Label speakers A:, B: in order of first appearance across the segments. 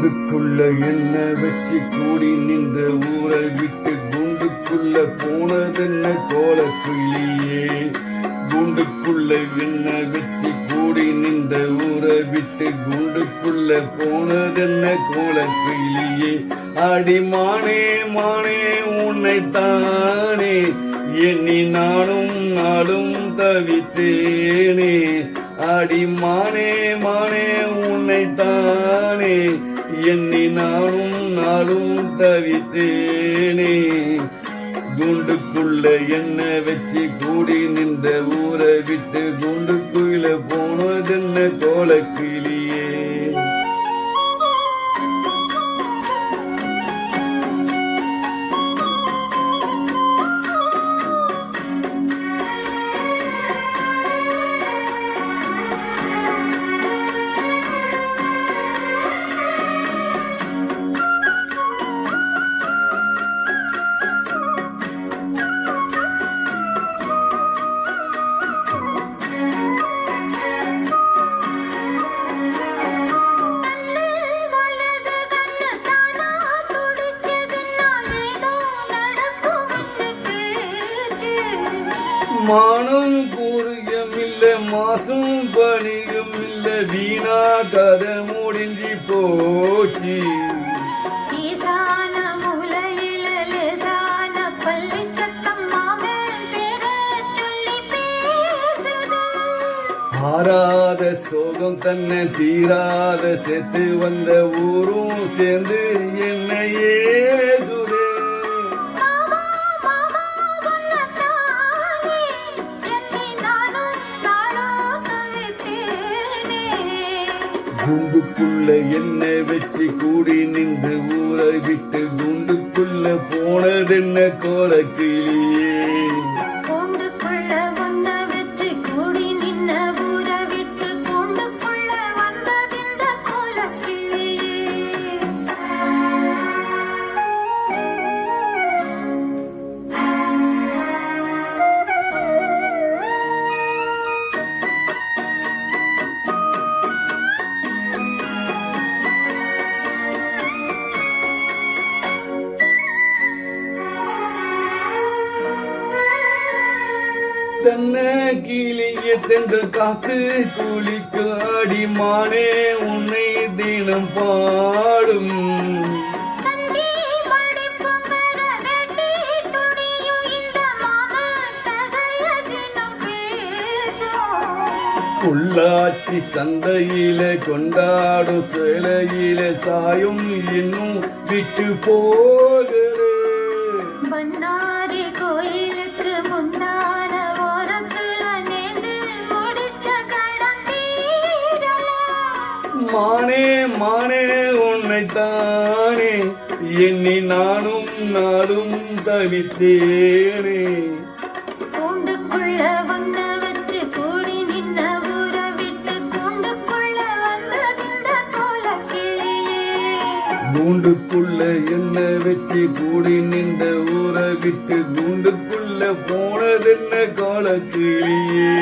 A: கூண்டுக்குள்ள என்ன வச்சு கூடி நின்ற ஊரை விட்டு கூண்டுக்குள்ள போனதென்ன கோலக்குயிலியே. கூண்டுக்குள்ள என்ன வச்சு கூடி நின்ற ஊரை விட்டு கூண்டுக்குள்ள போனதென்ன கோலக்குயிலியே. அடிமானே மானே உன்னைத்தானே எண்ணி நானும் நாளும் தவித்தேனே. அடிமானே மானே உன்னைத்தானே எண்ணி நானும் நாளும் தவித்தேனே. கூண்டுக்குள்ள என்ன வச்சு கூடி நின்ற ஊரை விட்டு கூண்டுக்குள்ள போனதென்ன கோலக்கிளியே. மானம் கூறியம் இல்ல மாசும் பணியும் இல்ல வீணா கதை முடிஞ்சு போச்சு. ஆறாத சோகம் தன்னை தீராத செத்து வந்த ஊரும் சேர்ந்து என்னையே சுரே. கூண்டுக்குள்ள என்ன வச்சு கூடி நின்று ஊரை விட்டு கூண்டுக்குள்ள போனதென்ன கோலக்கிளியே. தன்ன கிளிய தென்றல் காத்து குளிக்கு அடிமானே உன்னை தினம் பாடும். பொள்ளாச்சி சந்தையில கொண்டாடும் சேலையில சாயும் இன்னும் விட்டு போகிறே. மானே மானே உன்னைத்தானே எண்ணி நானும் நாளும் தவித்தேனே.
B: கூண்டுக்குள்ள வந்த வச்சு கூடி நின்ன ஊரை விட்டு கூண்டுக்குள்ள வந்ததிந்த கோலக்கிளியே.
A: கூண்டுக்குள்ள என்ன வச்சு கூடி நின்ற ஊரை விட்டு கூண்டுக்குள்ள போனதென்ன கோலக்கிளியே.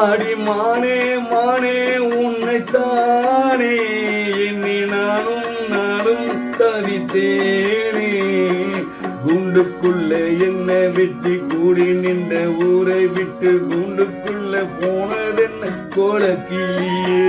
A: அடிமானே மானே உன்னைத்தானே எண்ணி நானும் நாளும் தவித்தேனே. கூண்டுக்குள்ள என்ன வச்சு கூடி நின்ற ஊரை விட்டு கூண்டுக்குள்ள போனதென்ன கோலக்கிளியே.